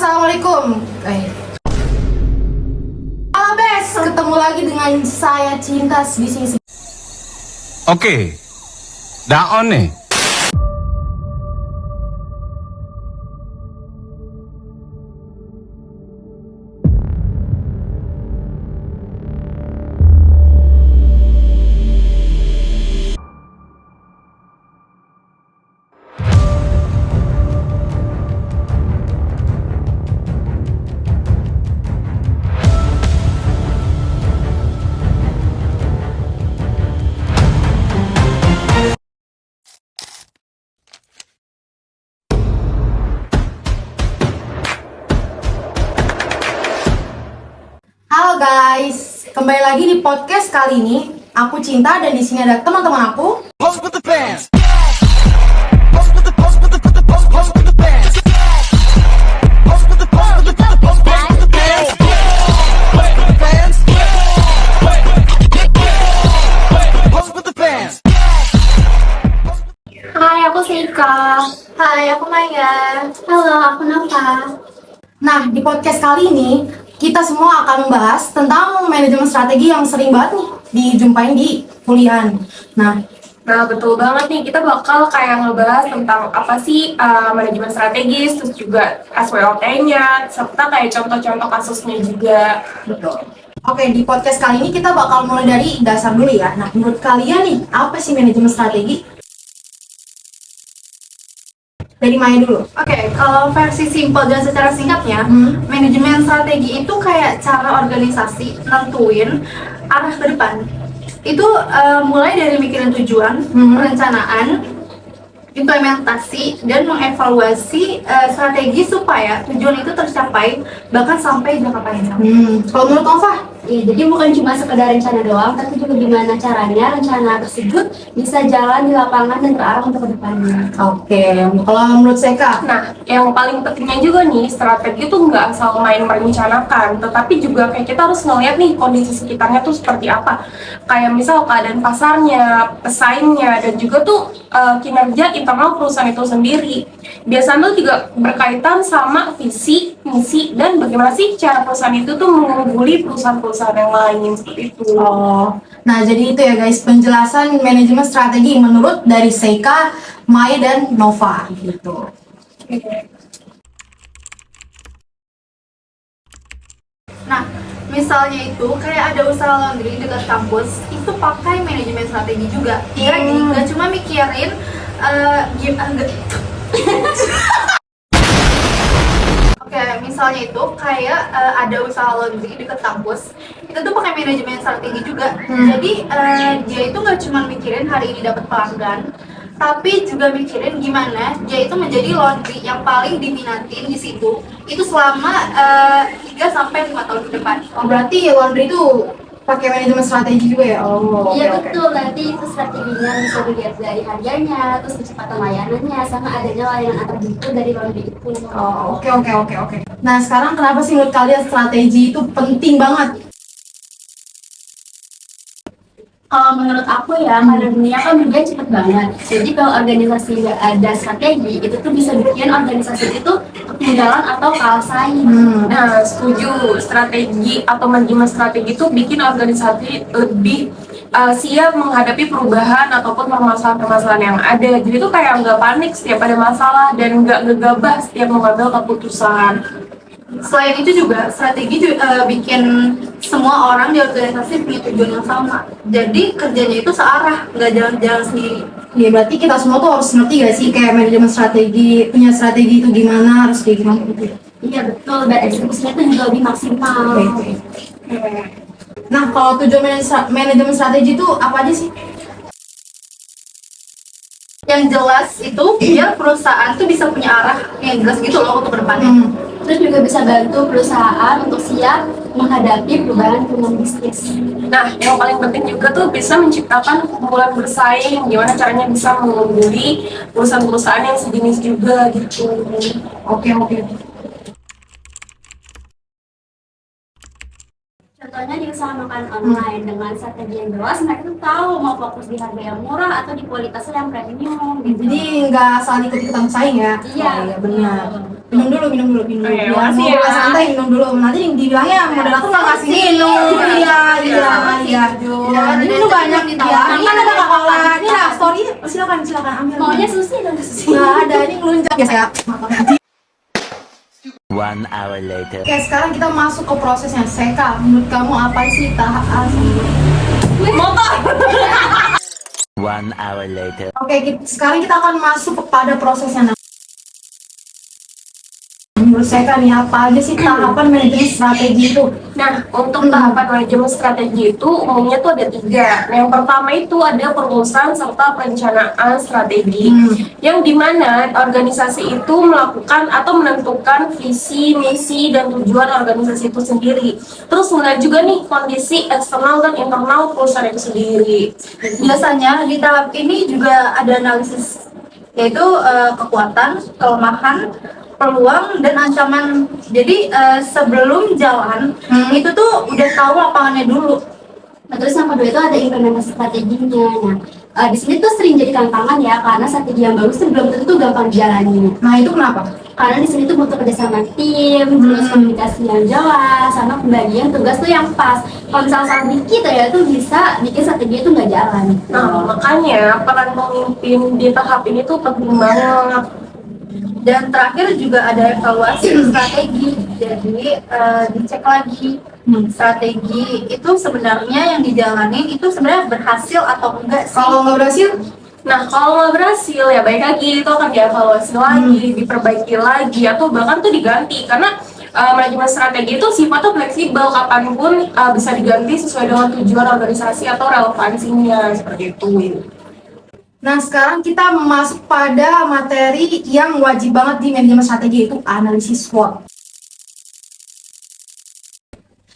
Assalamualaikum. Halo Bes, ketemu lagi dengan saya Cinta di sini. Oke, daon nih. Halo guys, kembali lagi di podcast kali ini. Aku Cinta dan di sini ada teman-teman aku. Post with the bands. Post with the post with the post with the post post with the bands. Post with the post with the post post post with the bands. Post with the bands. Post with the bands. Hai, aku Seika. Hai, aku Maya. Halo, aku Nova. Nah, di podcast kali ini kita semua akan membahas tentang manajemen strategi yang sering banget nih dijumpain di kuliah. Nah, Betul banget nih, kita bakal kayak ngebahas tentang apa sih manajemen strategis, terus juga SWOT-nya, serta kayak contoh-contoh kasusnya juga. betul. Oke, di podcast kali ini kita bakal mulai dari dasar dulu ya. Nah, menurut kalian nih, apa sih manajemen strategi? Dari Maya dulu. Oke, kalau versi simpel dan secara singkatnya, manajemen strategi itu kayak cara organisasi nentuin arah ke depan. Itu mulai dari mikirin tujuan, perencanaan, implementasi, dan mengevaluasi strategi supaya tujuan itu tercapai bahkan sampai jangka panjang. Kalau menurut Nova? Ya, jadi bukan cuma sekedar rencana doang, tapi juga gimana caranya rencana tersebut bisa jalan di lapangan dan terarah untuk kedepannya. Oke, kalau menurut Seka? Nah, yang paling pentingnya juga nih, strategi itu nggak asal main merencanakan, tetapi juga kayak kita harus ngeliat nih kondisi sekitarnya tuh seperti apa. Kayak misal keadaan pasarnya, pesaingnya, dan juga tuh kinerja internal perusahaan itu sendiri. Biasanya tuh juga berkaitan sama visi, misi, dan bagaimana sih cara perusahaan itu tuh mengungguli perusahaan-perusahaan yang lain seperti itu. Oh, nah jadi itu ya guys, penjelasan manajemen strategi menurut dari Seika, Maya, dan Nova gitu. Nah, misalnya itu kayak ada usaha laundry dekat kampus, itu pakai manajemen strategi juga. Iya, jadi nggak cuma mikirin Oke, misalnya itu kayak ada usaha laundry dekat kampus, itu tuh pakai manajemen strategi juga. Jadi dia itu nggak cuma mikirin hari ini dapat pelanggan, tapi juga mikirin gimana dia itu menjadi laundry yang paling diminatin di situ itu selama 3 sampai 5 tahun ke depan. Oh, berarti laundry itu pakai manajemen strategi juga ya? Oh, Iya oke. betul, nanti itu strateginya bisa dilihat dari harganya, terus kecepatan layanannya, sama adanya layanan antar buku dari laundry itu. Oh, oke. Nah, sekarang kenapa sih menurut kalian strategi itu penting banget? Kalau menurut aku ya, karena dunia kan berubah cepet banget. Jadi kalau organisasi nggak ada strategi, itu tuh bisa bikin organisasi itu ketinggalan atau kalah saing. Nah, setuju. Strategi atau manajemen strategi itu bikin organisasi lebih siap menghadapi perubahan ataupun permasalahan-permasalahan yang ada. Jadi itu kayak nggak panik setiap ada masalah dan nggak gegabah setiap mengambil keputusan. Selain itu juga strategi bikin semua orang di organisasi punya tujuan yang sama. Jadi kerjanya itu searah, nggak jalan-jalan sendiri. Ya berarti kita semua tuh harus ngerti gak sih kayak manajemen strategi, punya strategi itu gimana, harus kayak gimana gitu ya? Iya betul, dan eksekusinya tuh juga lebih maksimal. Oke. Nah, kalau tujuan manajemen strategi itu apa aja sih? Yang jelas itu biar perusahaan tuh bisa punya arah yang jelas gitu loh untuk kedepannya. Terus juga bisa bantu perusahaan untuk siap menghadapi perubahan bisnis. Nah, yang paling penting juga tuh bisa menciptakan kumpulan bersaing, gimana caranya bisa mengungguli perusahaan-perusahaan yang sejenis juga gitu. Oke. Contohnya di usaha makan online dengan strategi yang jelas, mereka tuh tahu mau fokus di harga yang murah atau di kualitas yang premium gitu. Jadi nggak asal ikut-ikutan saing ya? Iya, Oh, iya benar. minum dulu. Oke, Biar makasih ngobrol ya. santai, minum dulu. Nanti dibilangnya modal aku nggak kasih minum. Iya. Ini lu banyak nih ya. Ini ada Coca-Cola. Ini lah story. Silakan ambil. Maunya sushi dong, sushi. Nggak ada, ini ngelunjak ya saya. One hour later. Oke, sekarang kita masuk ke prosesnya. Seka, menurut kamu apa sih tahap Motor. One hour later. Oke, sekarang kita akan masuk kepada prosesnya. Nah, menurut Seka nih, apa aja sih tahapan manajemen strategi itu? Nah, untuk tahapan manajemen strategi itu umumnya tuh ada 3. Yang pertama itu ada perumusan serta perencanaan strategi. Yang dimana organisasi itu melakukan atau menentukan visi, misi, dan tujuan organisasi itu sendiri. Terus melihat juga nih kondisi eksternal dan internal perusahaan itu sendiri. Biasanya di tahap ini juga ada analisis, yaitu kekuatan, kelemahan, peluang, dan ancaman. Jadi sebelum jalan itu tuh udah tahu lapangannya dulu. Nah, terus yang kedua itu ada implementasi strateginya. Nah, di sini tuh sering jadi tantangan ya, karena strategi yang bagus tuh belum tentu gampang dijalani. Nah, itu kenapa? Karena di sini tuh butuh kerjasama tim, terus komunikasi yang jelas, sama pembagian tugas tuh yang pas. Kalau misalnya salah dikit ya, itu bisa bikin strategi itu nggak jalan. Nah, makanya peran pemimpin di tahap ini tuh penting banget. Dan terakhir juga ada evaluasi strategi. Jadi dicek lagi strategi itu sebenarnya yang dijalani itu sebenarnya berhasil atau enggak sih? Kalau nggak berhasil, Nah, kalau nggak berhasil ya baik lagi, itu akan dievaluasi lagi, diperbaiki lagi, atau bahkan tuh diganti. Karena manajemen strategi itu sifatnya fleksibel, kapanpun bisa diganti sesuai dengan tujuan organisasi atau relevansinya, seperti itu. nah sekarang kita masuk pada materi yang wajib banget di manajemen strategi, itu analisis SWOT.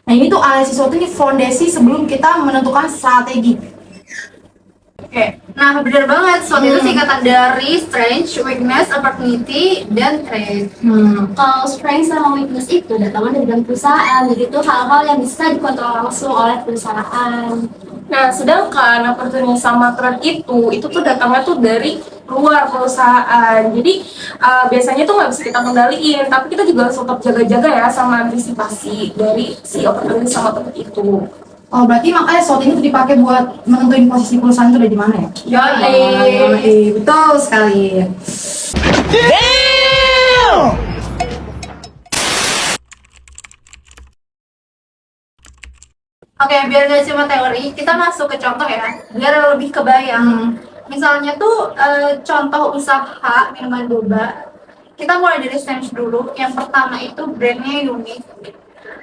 Nah, ini tuh analisis SWOT ini fondasi sebelum kita menentukan strategi. Oke. Nah, benar banget. SWOT itu singkatan dari strength, weakness, opportunity, dan threat. Kalau strength sama weakness itu datangnya dari dalam perusahaan, jadi itu hal-hal yang bisa dikontrol langsung oleh perusahaan. Nah, sedangkan opportunity sama threat itu tuh datangnya tuh dari luar perusahaan. Jadi biasanya tuh nggak bisa kita kendaliin, tapi kita juga harus tetap jaga-jaga ya sama antisipasi dari si opportunity sama threat itu. Oh, berarti makanya SWOT ini tuh dipakai buat menentuin posisi perusahaan itu ada di mana ya? Yoi. Betul sekali. Oke, biar nggak cuma teori, kita masuk ke contoh ya, biar lebih kebayang. Misalnya tuh contoh usaha minuman boba, kita mulai dari stage dulu. Yang pertama itu brandnya unik,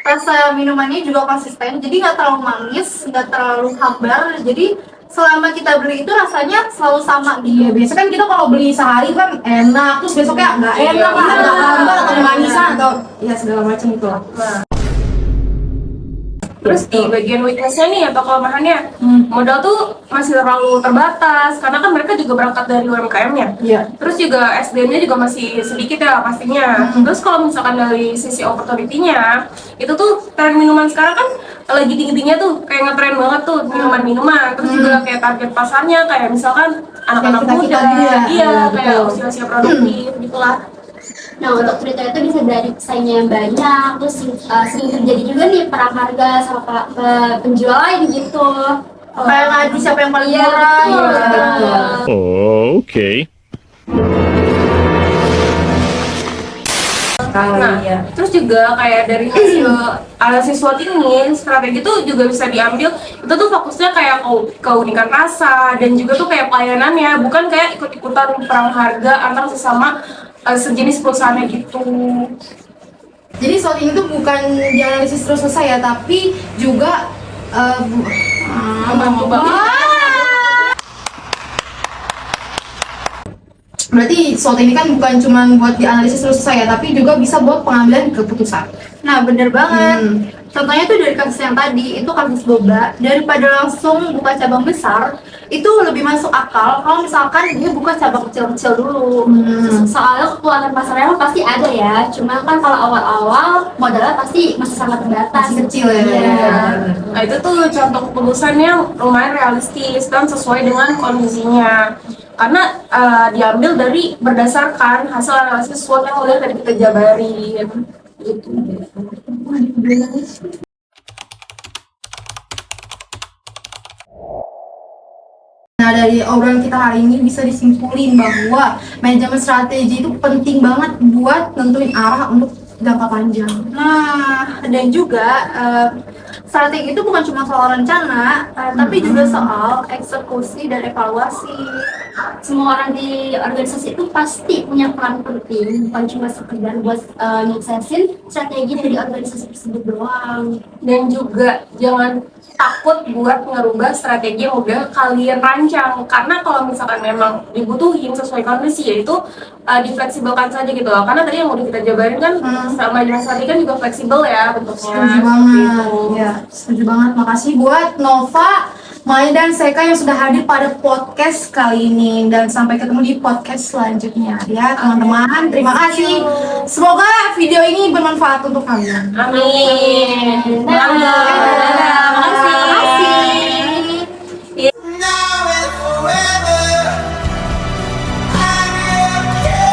rasa minumannya juga konsisten, jadi nggak terlalu manis, nggak terlalu hambar. Jadi selama kita beli itu rasanya selalu sama Iya, gitu. biasa kan kita kalau beli sehari kan enak, terus besoknya nggak enak, ada hambar atau manisan atau ya segala macam itu lah. Terus di bagian weakness-nya nih atau kelemahannya, modal tuh masih terlalu terbatas karena kan mereka juga berangkat dari UMKM-nya. Iya. Terus juga SDM-nya juga masih sedikit ya pastinya. Terus kalau misalkan dari sisi opportunity-nya, itu tuh tren minuman sekarang kan lagi tinggi-tingginya tuh, kayak ngetren banget tuh minuman-minuman. Terus juga kayak target pasarnya kayak misalkan anak-anak Kayak muda, kita-kita juga. iya Iya, kayak betul. usia-usia produktif gitulah. Nah, untuk cerita itu bisa dari pesaingnya yang banyak, terus sering terjadi juga nih perang harga sama penjual lain gitu. Kayak ngadu siapa yang paling Iya, murah. betul. Gitu. Okay. Nah, terus juga kayak dari hasil analisis SWOT ini, strategi itu juga bisa diambil. Itu tuh fokusnya kayak keunikan rasa dan juga tuh kayak pelayanannya, bukan kayak ikut-ikutan perang harga antar sesama sejenis perusahaannya gitu. Jadi SWOT ini tuh bukan dianalisis terus selesai ya, tapi juga berarti SWOT ini kan bukan cuma buat dianalisis terus selesai ya, tapi juga bisa buat pengambilan keputusan. Nah, bener banget. Contohnya tuh dari kasus yang tadi, itu kasus boba. Daripada langsung buka cabang besar, itu lebih masuk akal kalau misalkan dia buka cabang kecil-kecil dulu. Soalnya kekuatan pasarnya kan pasti ada ya, cuma kan kalau awal-awal modalnya pasti masih sangat terbatas. Masih kecil ya. Iya. Nah, itu tuh contoh keputusan yang lumayan realistis dan sesuai dengan kondisinya. karena diambil dari berdasarkan hasil analisis SWOT yang udah tadi kita jabarin gitu. Nah, dari obrolan kita hari ini bisa disimpulin bahwa manajemen strategi itu penting banget buat nentuin arah untuk jangka panjang. Nah, dan juga strategi itu bukan cuma soal rencana, tapi juga soal eksekusi dan evaluasi. Semua orang di organisasi itu pasti punya peran penting, bukan cuma sekedar buat nyuksesin strategi dari organisasi tersebut doang. Dan juga jangan takut buat ngerubah strategi yang udah kalian rancang, karena kalau misalkan memang dibutuhin sesuai kondisi ya itu difleksibelkan saja gitu loh, karena tadi yang udah kita jabarin kan sama manajemen strategi kan juga fleksibel ya bentuknya. Setuju banget. Ya, setuju banget. Makasih buat Nova, Mai dan Seka yang sudah hadir pada podcast kali ini, dan sampai ketemu di podcast selanjutnya ya teman-teman. Terima kasih. Semoga video ini bermanfaat untuk kalian. Amin. Dadah. Makasih. Now and forever, I will care.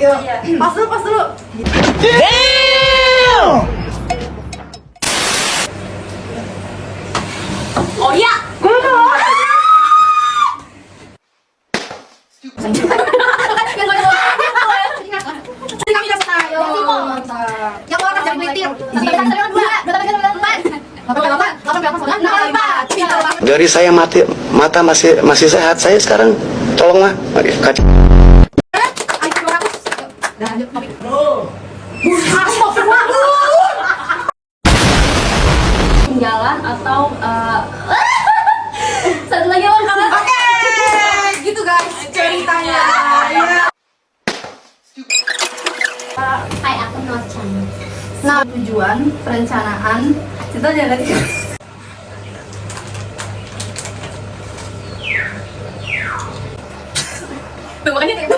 Yuk, pas dulu. Oh iya. Dari saya mata masih sehat, saya sekarang tolonglah kaca. Ketinggalan atau satu lagi apa kamu? Oke, gitu guys ceritanya. Hai, aku Nocan. Nah, tujuan, perencanaan, itu jangan Tuh makanya kayak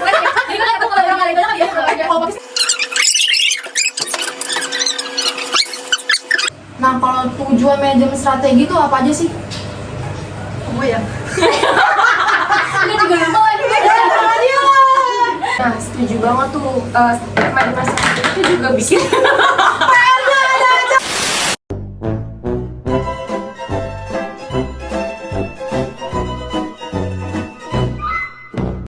Nah, kalau tujuan manajemen strategi itu apa aja sih? gue ya. Ini juga lupa lagi. Nah, setuju banget tuh. Manajemen strategi itu juga bikin